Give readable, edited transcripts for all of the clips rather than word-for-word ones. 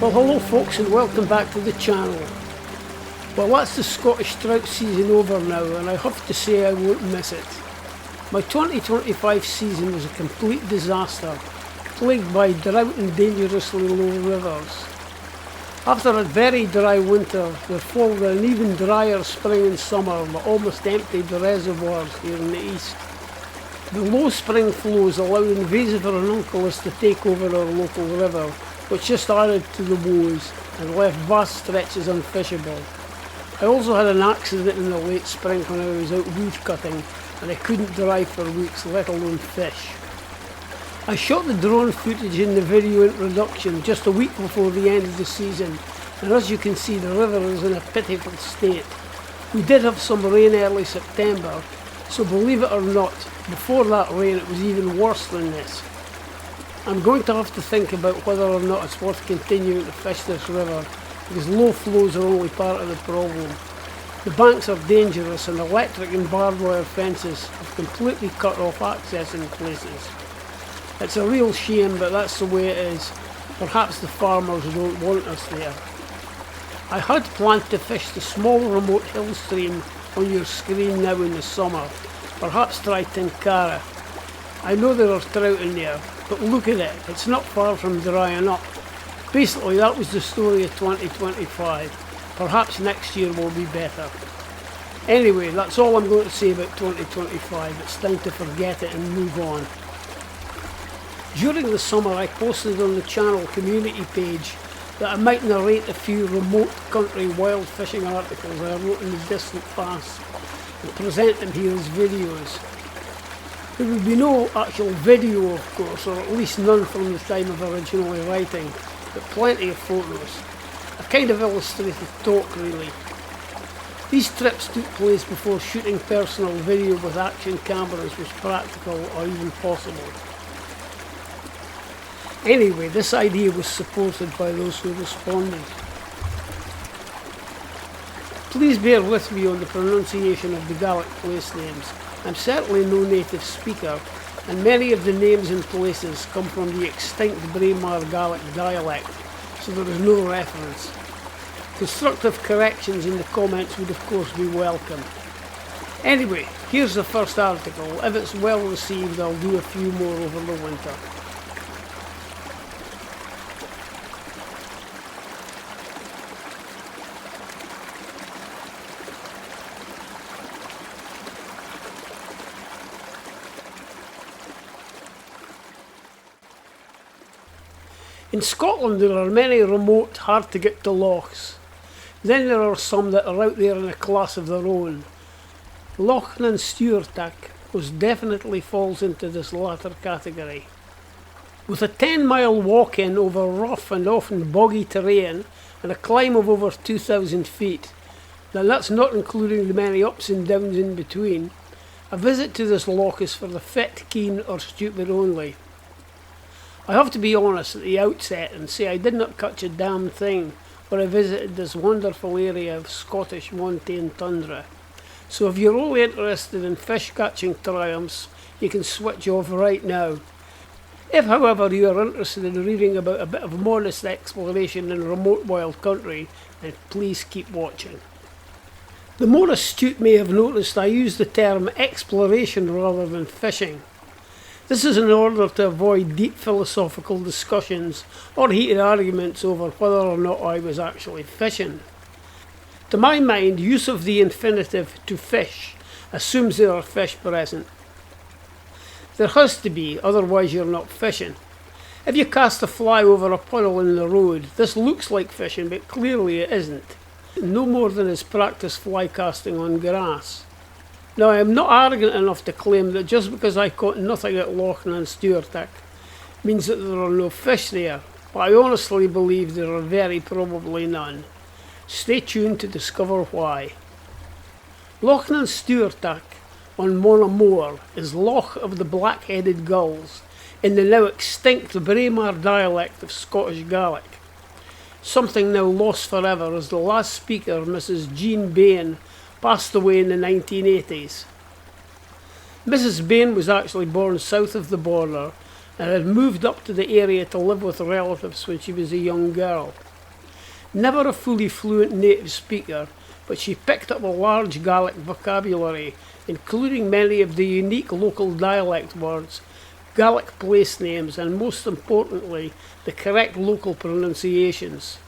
Well, hello folks, and welcome back to the channel. Well, that's the Scottish trout season over now, and I have to say I won't miss it. My 2025 season was a complete disaster, plagued by drought and dangerously low rivers. After a very dry winter, there followed an even drier spring and summer that almost emptied the reservoirs here in the east. The low spring flows allowed invasive ranunculus to take over our local river, which just added to the woes and left vast stretches unfishable. I also had an accident in the late spring when I was out wood cutting and I couldn't drive for weeks, let alone fish. I shot the drone footage in the video introduction just a week before the end of the season, and as you can see the river is in a pitiful state. We did have some rain early September, so believe it or not, before that rain it was even worse than this. I'm going to have to think about whether or not it's worth continuing to fish this river, because low flows are only part of the problem. The banks are dangerous and electric and barbed wire fences have completely cut off access in places. It's a real shame, but that's the way it is. Perhaps the farmers don't want us there. I had planned to fish the small remote hill stream on your screen now in the summer, perhaps try Tinkara. I know there are trout in there, but look at it, it's not far from drying up. Basically that was the story of 2025. Perhaps next year will be better. Anyway, that's all I'm going to say about 2025. It's time to forget it and move on. During the summer I posted on the channel community page that I might narrate a few remote country wild fishing articles I wrote in the distant past and present them here as videos. There would be no actual video, of course, or at least none from the time of originally writing, but plenty of photos. A kind of illustrated talk, really. These trips took place before shooting personal video with action cameras was practical or even possible. Anyway, this idea was supported by those who responded. Please bear with me on the pronunciation of the Gaelic place names. I'm certainly no native speaker, and many of the names and places come from the extinct Braemar Gaelic dialect, so there is no reference. Constructive corrections in the comments would of course be welcome. Anyway, here's the first article. If it's well received, I'll do a few more over the winter. In Scotland there are many remote, hard to get to lochs. Then there are some that are out there in a class of their own. Loch Nan Stuirteag most definitely falls into this latter category. With a 10-mile walk-in over rough and often boggy terrain and a climb of over 2,000 feet, now that's not including the many ups and downs in between, a visit to this loch is for the fit, keen or stupid only. I have to be honest at the outset and say I did not catch a damn thing when I visited this wonderful area of Scottish montane tundra. So if you're only interested in fish catching triumphs, you can switch off right now. If however you are interested in reading about a bit of modest exploration in remote wild country, then please keep watching. The more astute may have noticed I use the term exploration rather than fishing. This is in order to avoid deep philosophical discussions or heated arguments over whether or not I was actually fishing. To my mind, use of the infinitive to fish assumes there are fish present. There has to be, otherwise you're not fishing. If you cast a fly over a puddle in the road, this looks like fishing, but clearly it isn't. No more than is practice fly casting on grass. Now, I am not arrogant enough to claim that just because I caught nothing at Loch Nan Stuirteag means that there are no fish there, but I honestly believe there are very probably none. Stay tuned to discover why. Loch Nan Stuirteag on Moor is Loch of the Black-Headed Gulls in the now extinct Braemar dialect of Scottish Gaelic. Something now lost forever as the last speaker, Mrs. Jean Bain, passed away in the 1980s. Mrs. Bain was actually born south of the border and had moved up to the area to live with relatives when she was a young girl. Never a fully fluent native speaker, but she picked up a large Gaelic vocabulary, including many of the unique local dialect words, Gaelic place names, and most importantly, the correct local pronunciations.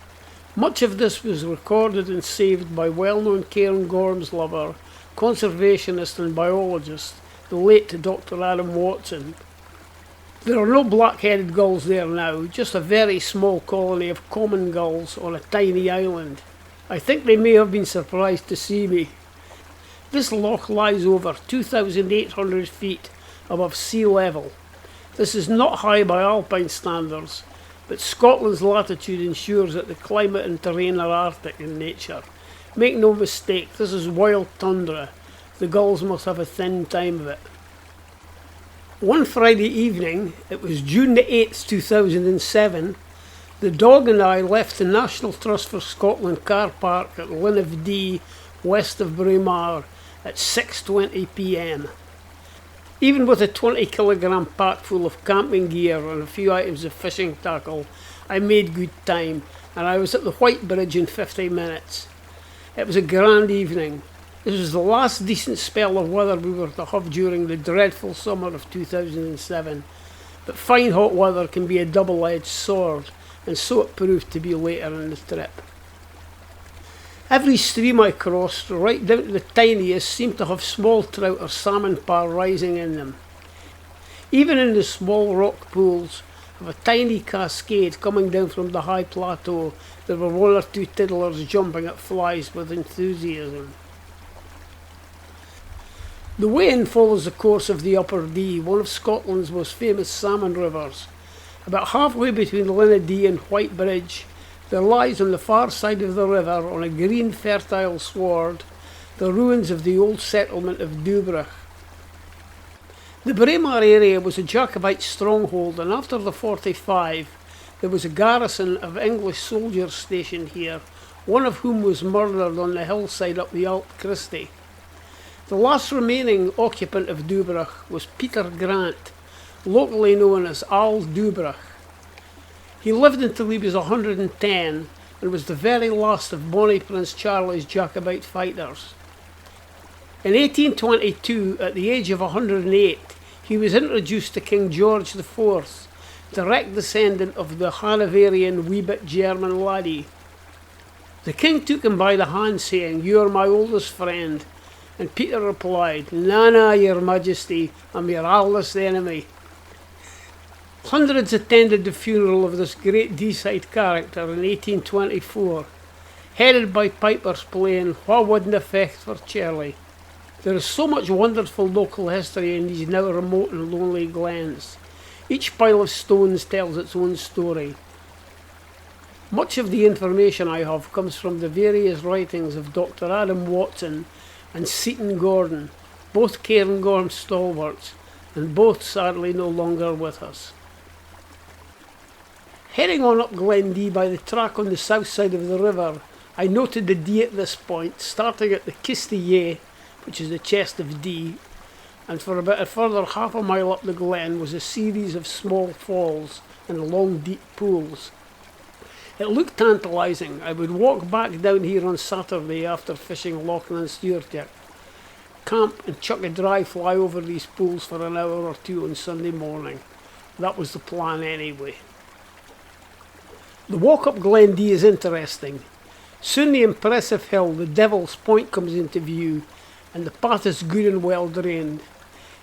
Much of this was recorded and saved by well-known cairngorms lover, conservationist and biologist, the late Dr. Adam Watson. There are no black-headed gulls there now, just a very small colony of common gulls on a tiny island. I think they may have been surprised to see me. This loch lies over 2,800 feet above sea level. This is not high by alpine standards, but Scotland's latitude ensures that the climate and terrain are Arctic in nature. Make no mistake, this is wild tundra. The gulls must have a thin time of it. One Friday evening, it was June the 8th, 2007, the dog and I left the National Trust for Scotland car park at Linnev D, west of Braemar, at 6:20 p.m. Even with a 20-kilogram pack full of camping gear and a few items of fishing tackle, I made good time, and I was at the White Bridge in 50 minutes. It was a grand evening. This was the last decent spell of weather we were to have during the dreadful summer of 2007, but fine hot weather can be a double-edged sword, and so it proved to be later in the trip. Every stream I crossed, right down to the tiniest, seemed to have small trout or salmon parr rising in them. Even in the small rock pools of a tiny cascade coming down from the high plateau, there were one or two tiddlers jumping at flies with enthusiasm. The Wain follows the course of the Upper Dee, one of Scotland's most famous salmon rivers. About halfway between Linnev Dee and White Bridge, there lies on the far side of the river, on a green fertile sward, the ruins of the old settlement of Dubrach. The Braemar area was a Jacobite stronghold, and after the 45 there was a garrison of English soldiers stationed here, one of whom was murdered on the hillside up the Alt Christie. The last remaining occupant of Dubrach was Peter Grant, locally known as Al Dubrach. He lived until he was 110 and was the very last of Bonnie Prince Charlie's Jacobite fighters. In 1822, at the age of 108, he was introduced to King George IV, direct descendant of the Hanoverian wee-bit German laddie. The king took him by the hand, saying, "You are my oldest friend," and Peter replied, "Na, your majesty, I'm your oldest enemy." Hundreds attended the funeral of this great Deeside character in 1824, headed by pipers playing "Wha Wouldn't Affect for Charlie." There is so much wonderful local history in these now remote and lonely glens. Each pile of stones tells its own story. Much of the information I have comes from the various writings of Dr. Adam Watson and Seaton Gordon, both cairngorm stalwarts, and both sadly no longer with us. Heading on up Glen Dee by the track on the south side of the river, I noted the Dee at this point, starting at the Kistye, which is the chest of Dee, and for about a further half a mile up the glen was a series of small falls and long deep pools. It looked tantalising. I would walk back down here on Saturday after fishing Loch Nan Stuirteag, camp and chuck a dry fly over these pools for an hour or two on Sunday morning. That was the plan anyway. The walk up Glen Dee is interesting. Soon the impressive hill, the Devil's Point, comes into view, and the path is good and well drained.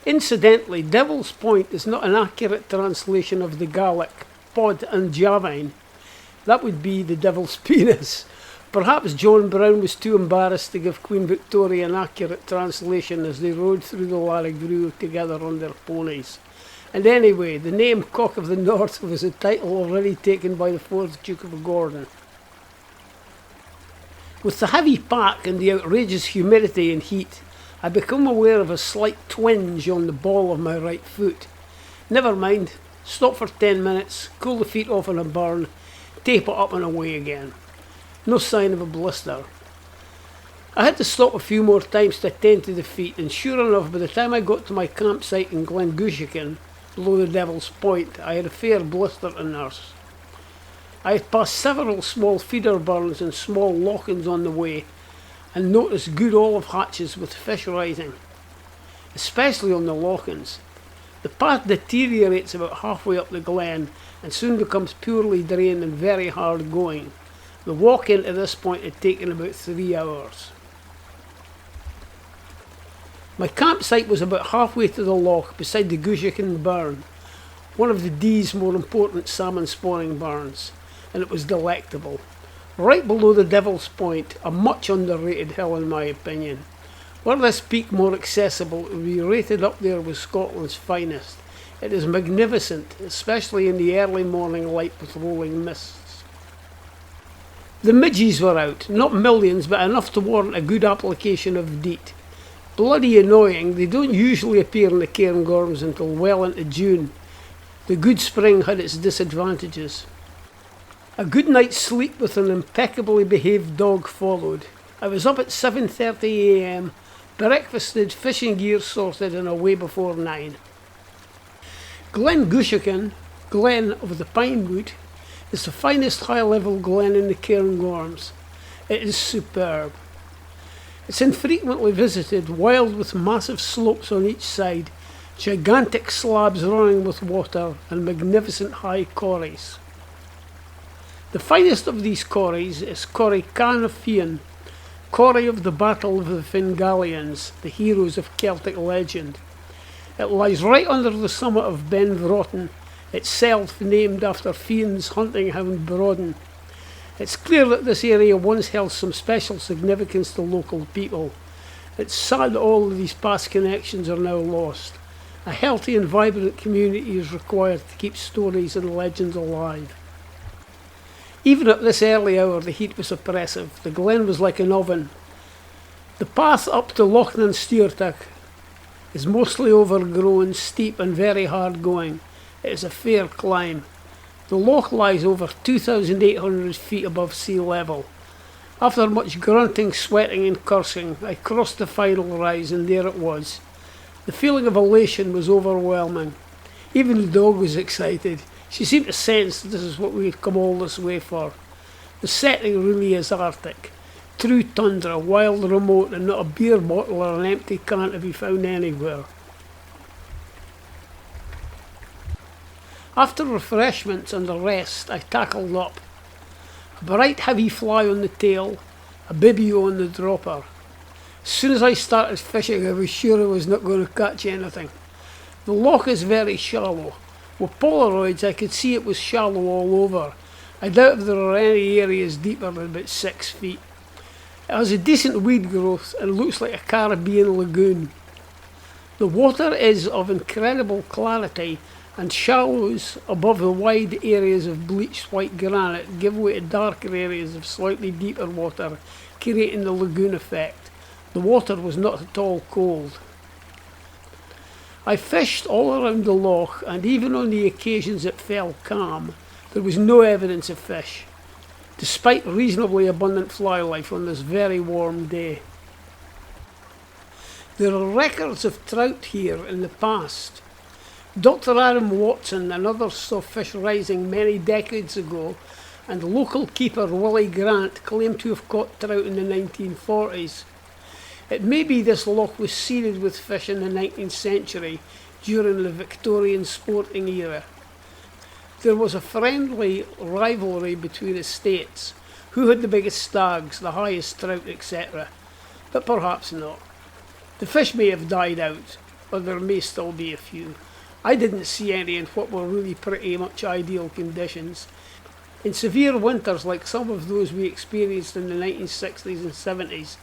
Incidentally, Devil's Point is not an accurate translation of the Gaelic pod and javine. That would be the devil's penis. Perhaps John Brown was too embarrassed to give Queen Victoria an accurate translation as they rode through the Larrigrue together on their ponies. And anyway, the name Cock of the North was a title already taken by the 4th Duke of Gordon. With the heavy pack and the outrageous humidity and heat, I become aware of a slight twinge on the ball of my right foot. Never mind, stop for 10 minutes, cool the feet off in a burn, tape it up and away again. No sign of a blister. I had to stop a few more times to attend to the feet, and sure enough, by the time I got to my campsite in Glengushican, below the Devil's Point, I had a fair blister to nurse. I had passed several small feeder burns and small loch-ins on the way, and noticed good olive hatches with fish rising, especially on the loch-ins. The path deteriorates about halfway up the glen and soon becomes purely drained and very hard going. The walk in to this point had taken about 3 hours. My campsite was about halfway to the loch beside the Gushican burn, one of the Dee's more important salmon spawning burns, and it was delectable. Right below the Devil's Point, a much underrated hill in my opinion. Were this peak more accessible, it would be rated up there with Scotland's finest. It is magnificent, especially in the early morning light with rolling mists. The midges were out, not millions, but enough to warrant a good application of DEET. Bloody annoying, they don't usually appear in the cairngorms until well into June. The good spring had its disadvantages. A good night's sleep with an impeccably behaved dog followed. I was up at 7:30 a.m, breakfasted, fishing gear sorted, and away before 9. Glen Gushican, Glen of the Pinewood, is the finest high-level glen in the Cairngorms. It is superb. It's infrequently visited, wild with massive slopes on each side, gigantic slabs running with water, and magnificent high corries. The finest of these corries is Corrie Can of Fian, quarry of the Battle of the Fingalians, the heroes of Celtic legend. It lies right under the summit of Ben Broughton, itself named after Fian's hunting hound Brodden. It's clear that this area once held some special significance to local people. It's sad all of these past connections are now lost. A healthy and vibrant community is required to keep stories and legends alive. Even at this early hour the heat was oppressive. The glen was like an oven. The path up to Loch Nan Stuirteag is mostly overgrown, steep and very hard going. It is a fair climb. The loch lies over 2,800 feet above sea level. After much grunting, sweating and cursing, I crossed the final rise and there it was. The feeling of elation was overwhelming. Even the dog was excited. She seemed to sense this is what we had come all this way for. The setting really is Arctic. True tundra, wild, remote, and not a beer bottle or an empty can to be found anywhere. After refreshments and a rest, I tackled up. A bright heavy fly on the tail, a bibio on the dropper. As soon as I started fishing, I was sure I was not going to catch anything. The loch is very shallow. With Polaroids I could see it was shallow all over. I doubt if there are any areas deeper than about 6 feet. It has a decent weed growth and looks like a Caribbean lagoon. The water is of incredible clarity, and shallows above the wide areas of bleached white granite give way to darker areas of slightly deeper water, creating the lagoon effect. The water was not at all cold. I fished all around the loch, and even on the occasions it fell calm, there was no evidence of fish, despite reasonably abundant fly life on this very warm day. There are records of trout here in the past. Dr. Aaron Watson and others saw fish rising many decades ago, and local keeper Willie Grant claimed to have caught trout in the 1940s. It may be this loch was seeded with fish in the 19th century during the Victorian sporting era. There was a friendly rivalry between estates, who had the biggest stags, the highest trout, etc. But perhaps not. The fish may have died out, or there may still be a few. I didn't see any in what were really pretty much ideal conditions. In severe winters like some of those we experienced in the 1960s and 70s,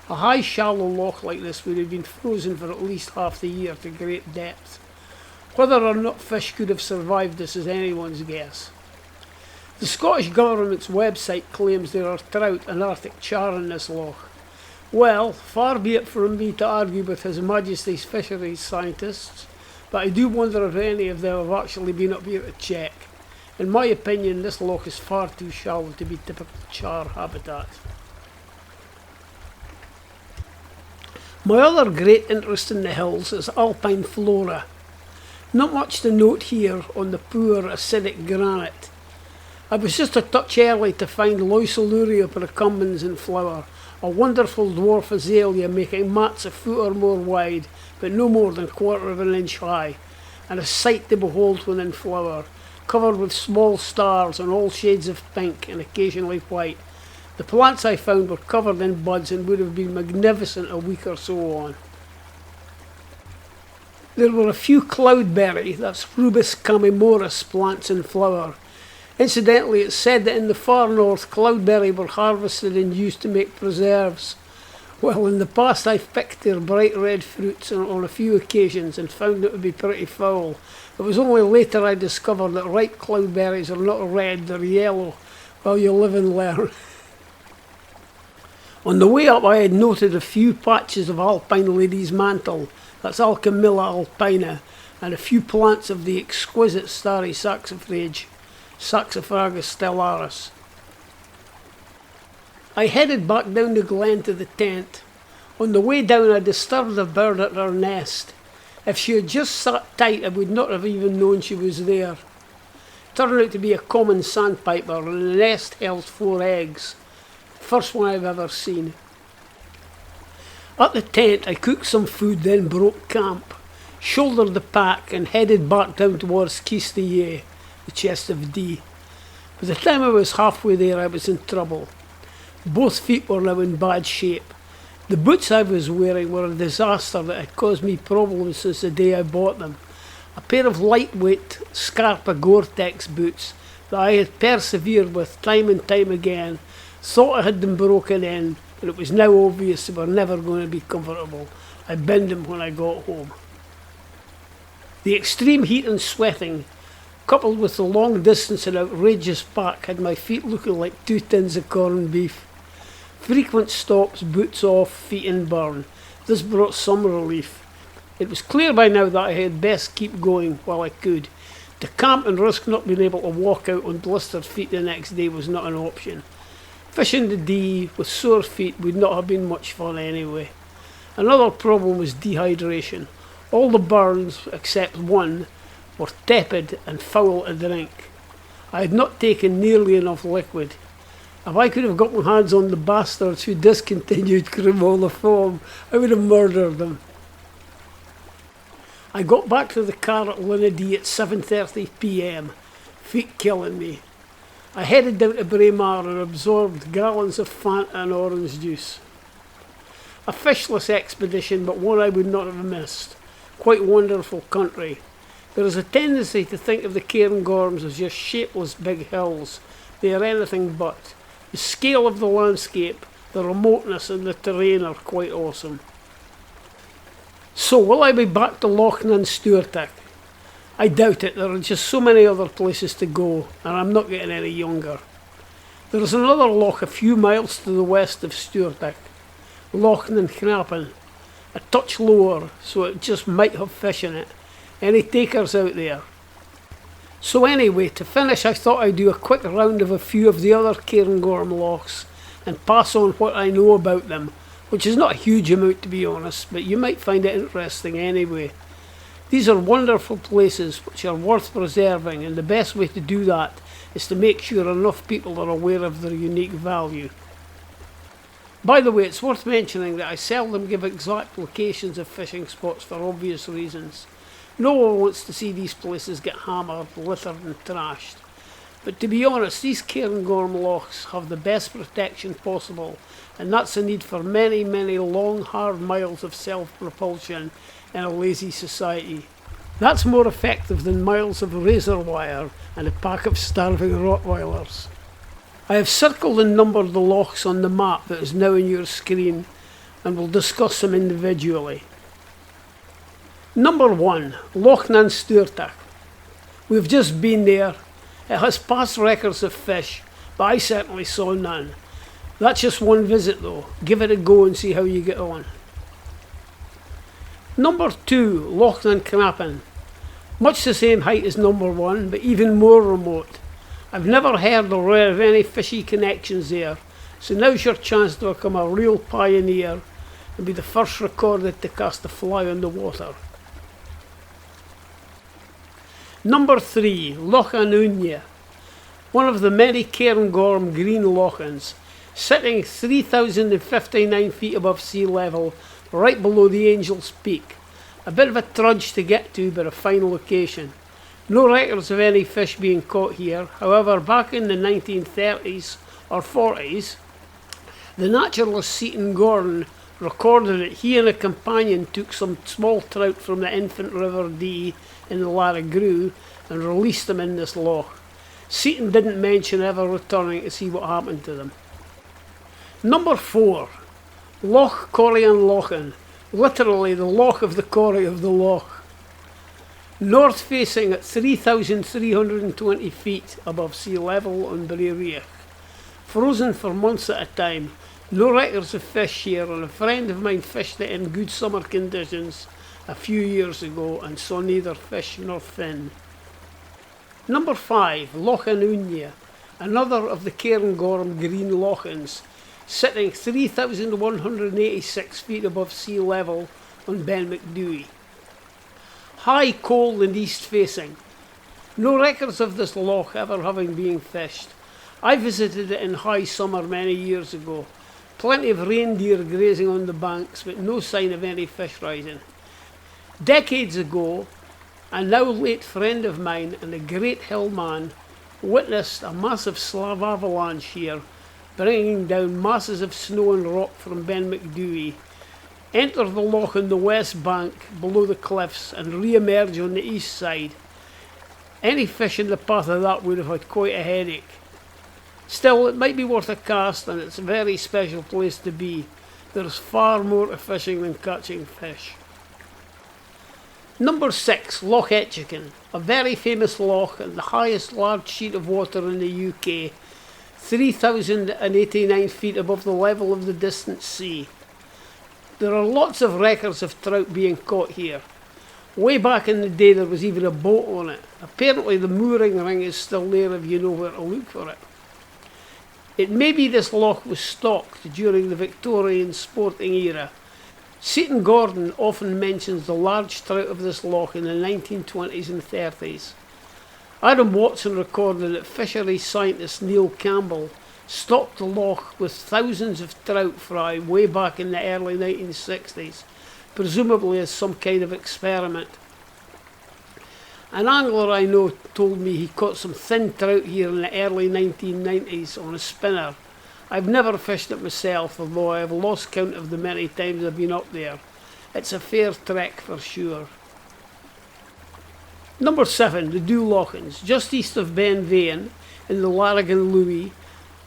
a high shallow loch like this would have been frozen for at least half the year to great depth. Whether or not fish could have survived this is anyone's guess. The Scottish Government's website claims there are trout and Arctic char in this loch. Well, far be it from me to argue with His Majesty's fisheries scientists, but I do wonder if any of them have actually been up here to check. In my opinion, this loch is far too shallow to be typical char habitat. My other great interest in the hills is alpine flora. Not much to note here on the poor acidic granite. I was just a touch early to find Loiseluria procumbens in flower, a wonderful dwarf azalea making mats a foot or more wide, but no more than 1/4 of an inch high, and a sight to behold when in flower, covered with small stars and all shades of pink and occasionally white. The plants I found were covered in buds and would have been magnificent a week or so on. There were a few cloudberry, that's Rubus camimoris, plants in flower. Incidentally, it's said that in the far north, cloudberry were harvested and used to make preserves. Well, in the past I've picked their bright red fruits on a few occasions and found it to be pretty foul. It was only later I discovered that ripe cloudberries are not red, they're yellow. Well, you live and learn. On the way up I had noted a few patches of alpine lady's mantle, that's Alchemilla alpina, and a few plants of the exquisite starry saxifrage, Saxifragus stellaris. I headed back down the glen to the tent. On the way down I disturbed a bird at her nest. If she had just sat tight I would not have even known she was there. It turned out to be a common sandpiper, and the nest held 4 eggs. First one I've ever seen. At the tent I cooked some food, then broke camp, shouldered the pack and headed back down towards Quistillet, the chest of D. By the time I was halfway there I was in trouble. Both feet were now in bad shape. The boots I was wearing were a disaster that had caused me problems since the day I bought them. A pair of lightweight Scarpa Gore-Tex boots that I had persevered with time and time again, thought I had them broken in, but it was now obvious they were never going to be comfortable. I binned them when I got home. The extreme heat and sweating, coupled with the long distance and outrageous pack, had my feet looking like 2 tins of corned beef. Frequent stops, boots off, feet in burn. This brought some relief. It was clear by now that I had best keep going while I could. To camp and risk not being able to walk out on blistered feet the next day was not an option. Fishing the Dee with sore feet would not have been much fun anyway. Another problem was dehydration. All the burns, except one, were tepid and foul to drink. I had not taken nearly enough liquid. If I could have got my hands on the bastards who discontinued Cremola foam, I would have murdered them. I got back to the car at Lunedee at 7:30 p.m, feet killing me. I headed down to Braemar and absorbed gallons of Fanta and orange juice. A fishless expedition, but one I would not have missed. Quite wonderful country. There is a tendency to think of the Cairngorms as just shapeless big hills. They are anything but. The scale of the landscape, the remoteness and the terrain are quite awesome. So will I be back to Loch Nan Stuirteag? I doubt it, there are just so many other places to go, and I'm not getting any younger. There is another loch a few miles to the west of Stuirteag, Loch Nan Knappen, a touch lower, so it just might have fish in it. Any takers out there? So anyway, to finish I thought I'd do a quick round of a few of the other Cairngorm lochs, and pass on what I know about them, which is not a huge amount to be honest, but you might find it interesting anyway. These are wonderful places which are worth preserving, and the best way to do that is to make sure enough people are aware of their unique value. By the way, it's worth mentioning that I seldom give exact locations of fishing spots for obvious reasons. No one wants to see these places get hammered, littered and trashed. But to be honest, these Cairngorm lochs have the best protection possible, and that's a need for many, many long, hard miles of self-propulsion in a lazy society. That's more effective than miles of razor wire and a pack of starving Rottweilers. I have circled and numbered the lochs on the map that is now on your screen, and will discuss them individually. Number 1, Loch Nan Stuirteag. We've just been there. It has past records of fish, but I certainly saw none. That's just one visit though. Give it a go and see how you get on. Number 2, Loch Nan Knappen. Much the same height as number 1, but even more remote. I've never heard or read of any fishy connections there, so now's your chance to become a real pioneer and be the first recorded to cast a fly on the water. Number 3, Loch Nan. one of the many Cairngorm green lochans, sitting 3,059 feet above sea level, right below the Angel's Peak. A bit of a trudge to get to, but a fine location. No records of any fish being caught here. However, back in the 1930s or 40s, the naturalist Seaton Gordon recorded that he and a companion took some small trout from the infant River Dee in the Larrigrue and released them in this loch. Seaton didn't mention ever returning to see what happened to them. Number 4. Loch Corrian Lochan. Literally the loch of the Corrie of the Loch. North facing at 3,320 feet above sea level on Briarreach. Frozen for months at a time. No records of fish here, and a friend of mine fished it in good summer conditions a few years ago and saw neither fish nor fin. Number 5. Loch Nan, another of the Cairngorm green lochans, sitting 3,186 feet above sea level on Ben Macdui. High, cold and east facing. No records of this loch ever having been fished. I visited it in high summer many years ago. Plenty of reindeer grazing on the banks, but no sign of any fish rising. Decades ago, a now late friend of mine and a great hill man witnessed a massive slab avalanche here, bringing down masses of snow and rock from Ben Macdui, enter the loch on the west bank below the cliffs and re-emerge on the east side. Any fish in the path of that would have had quite a headache. Still, it might be worth a cast, and it's a very special place to be. There's far more to fishing than catching fish. Number 6. Loch Etchican, a very famous loch and the highest large sheet of water in the UK, 3,089 feet above the level of the distant sea. There are lots of records of trout being caught here. Way back in the day there was even a boat on it. Apparently the mooring ring is still there if you know where to look for it. It may be this loch was stocked during the Victorian sporting era. Seaton Gordon often mentions the large trout of this loch in the 1920s and 30s. Adam Watson recorded that fisheries scientist Neil Campbell stocked the loch with thousands of trout fry way back in the early 1960s, presumably as some kind of experiment. An angler I know told me he caught some thin trout here in the early 1990s on a spinner. I've never fished it myself, although I have lost count of the many times I've been up there. It's a fair trek for sure. Number 7. The Dhu Lochans, just east of Ben Vein in the Larrigan Louis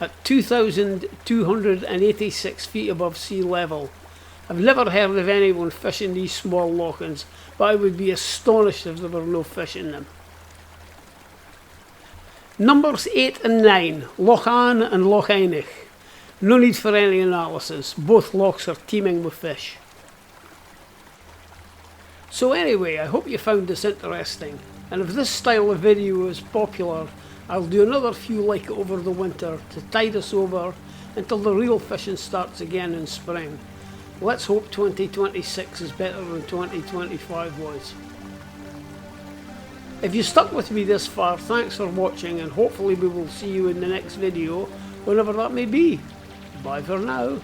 at 2,286 feet above sea level. I've never heard of anyone fishing these small lochans, but I would be astonished if there were no fish in them. Numbers 8 and 9, Loch An and Loch Einich. No need for any analysis, both lochs are teeming with fish. So anyway, I hope you found this interesting, and if this style of video is popular, I'll do another few like it over the winter to tide us over until the real fishing starts again in spring. Let's hope 2026 is better than 2025 was. If you stuck with me this far, thanks for watching, and hopefully we will see you in the next video, whenever that may be. Bye for now.